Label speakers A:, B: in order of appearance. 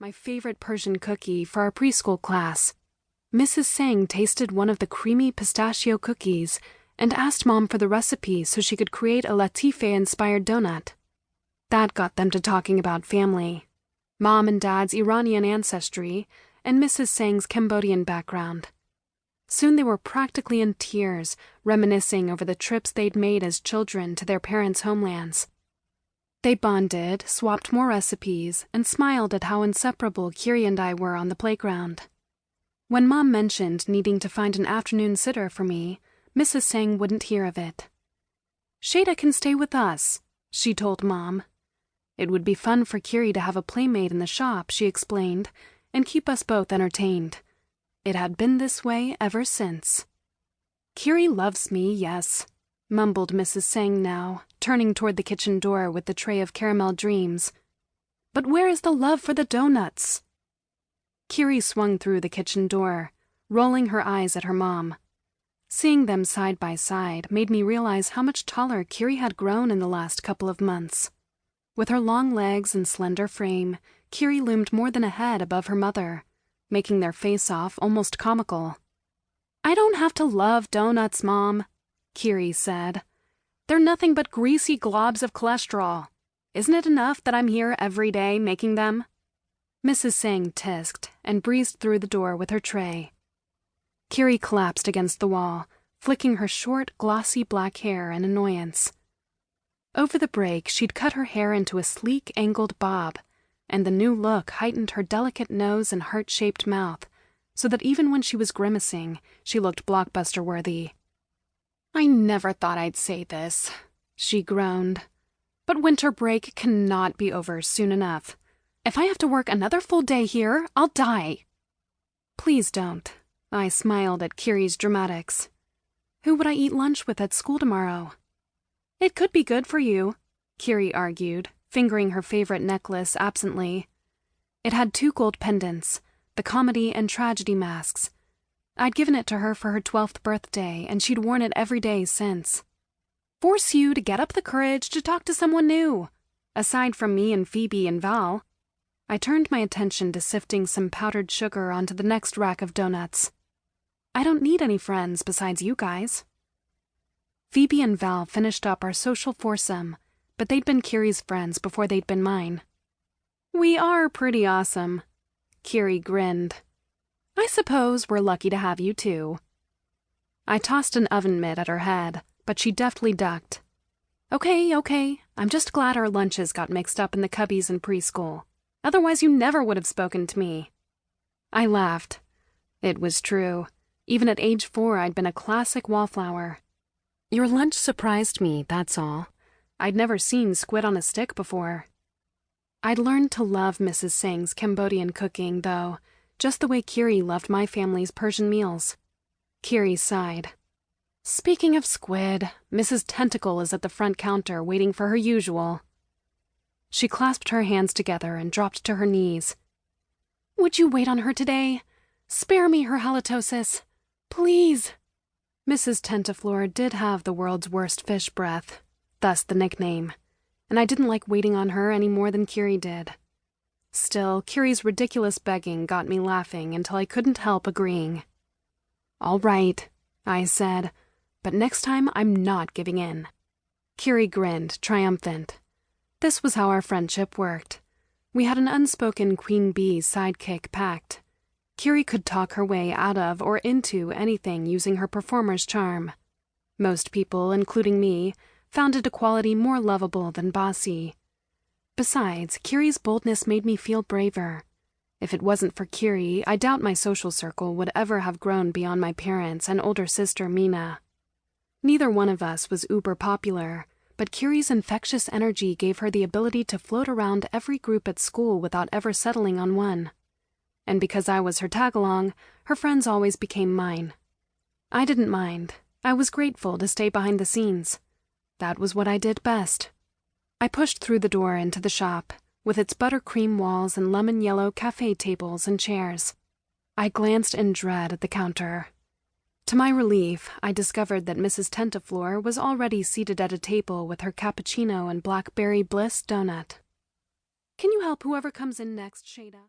A: my favorite Persian cookie, for our preschool class. Mrs. Sang tasted one of the creamy pistachio cookies and asked Mom for the recipe so she could create a Latife-inspired donut. That got them to talking about family, Mom and Dad's Iranian ancestry, and Mrs. Sang's Cambodian background. Soon they were practically in tears, reminiscing over the trips they'd made as children to their parents' homelands. They bonded, swapped more recipes, and smiled at how inseparable Kiri and I were on the playground. When Mom mentioned needing to find an afternoon sitter for me, Mrs. Sang wouldn't hear of it. "Sheyda can stay with us," she told Mom. It would be fun for Kiri to have a playmate in the shop, she explained, and keep us both entertained. It had been this way ever since. "Kiri loves me, yes," mumbled Mrs. Sang now, turning toward the kitchen door with the tray of caramel dreams. "But where is the love for the donuts?" Kiri swung through the kitchen door, rolling her eyes at her mom. Seeing them side by side made me realize how much taller Kiri had grown in the last couple of months. With her long legs and slender frame, Kiri loomed more than a head above her mother, making their face-off almost comical. "I don't have to love donuts, Mom," Kiri said. "They're nothing but greasy globs of cholesterol. Isn't it enough that I'm here every day making them?" Mrs. Sang tisked and breezed through the door with her tray. Kiri collapsed against the wall, flicking her short, glossy black hair in annoyance. Over the break, she'd cut her hair into a sleek, angled bob, and the new look heightened her delicate nose and heart-shaped mouth, so that even when she was grimacing, she looked blockbuster-worthy. "I never thought I'd say this," she groaned, "but winter break cannot be over soon enough. If I have to work another full day here, I'll die." "Please don't," I smiled at Kiri's dramatics. "Who would I eat lunch with at school tomorrow?" "It could be good for you," Kiri argued, fingering her favorite necklace absently. It had 2 gold pendants, the comedy and tragedy masks. I'd given it to her for her 12th birthday, and she'd worn it every day since. "Force you to get up the courage to talk to someone new, aside from me and Phoebe and Val." I turned my attention to sifting some powdered sugar onto the next rack of donuts. "I don't need any friends besides you guys." Phoebe and Val finished up our social foursome, but they'd been Kiri's friends before they'd been mine. "We are pretty awesome," Kiri grinned. "I suppose we're lucky to have you too." I tossed an oven mitt at her head, but she deftly ducked. Okay, I'm just glad our lunches got mixed up in the cubbies in preschool. Otherwise you never would have spoken to me." I laughed. It was true. Even at age 4, I'd been a classic wallflower. "Your lunch surprised me, that's all. I'd never seen squid on a stick before." I'd learned to love Mrs. Sang's Cambodian cooking, though, just the way Kiri loved my family's Persian meals. Kiri sighed. "Speaking of squid, Mrs. Tentacle is at the front counter waiting for her usual." She clasped her hands together and dropped to her knees. "Would you wait on her today? Spare me her halitosis. Please." Mrs. Tentaflor did have the world's worst fish breath, thus the nickname, and I didn't like waiting on her any more than Kiri did. Still, Kiri's ridiculous begging got me laughing until I couldn't help agreeing. "All right," I said, "but next time I'm not giving in." Kiri grinned, triumphant. This was how our friendship worked. We had an unspoken queen bee sidekick pact. Kiri could talk her way out of or into anything using her performer's charm. Most people, including me, found it a quality more lovable than bossy. Besides, Kiri's boldness made me feel braver. If it wasn't for Kiri, I doubt my social circle would ever have grown beyond my parents and older sister Mina. Neither one of us was uber popular, but Kiri's infectious energy gave her the ability to float around every group at school without ever settling on one. And because I was her tag-along, her friends always became mine. I didn't mind. I was grateful to stay behind the scenes. That was what I did best. I pushed through the door into the shop, with its buttercream walls and lemon-yellow cafe tables and chairs. I glanced in dread at the counter. To my relief, I discovered that Mrs. Tentaflor was already seated at a table with her cappuccino and blackberry bliss donut. "Can you help whoever comes in next, Sheyda?"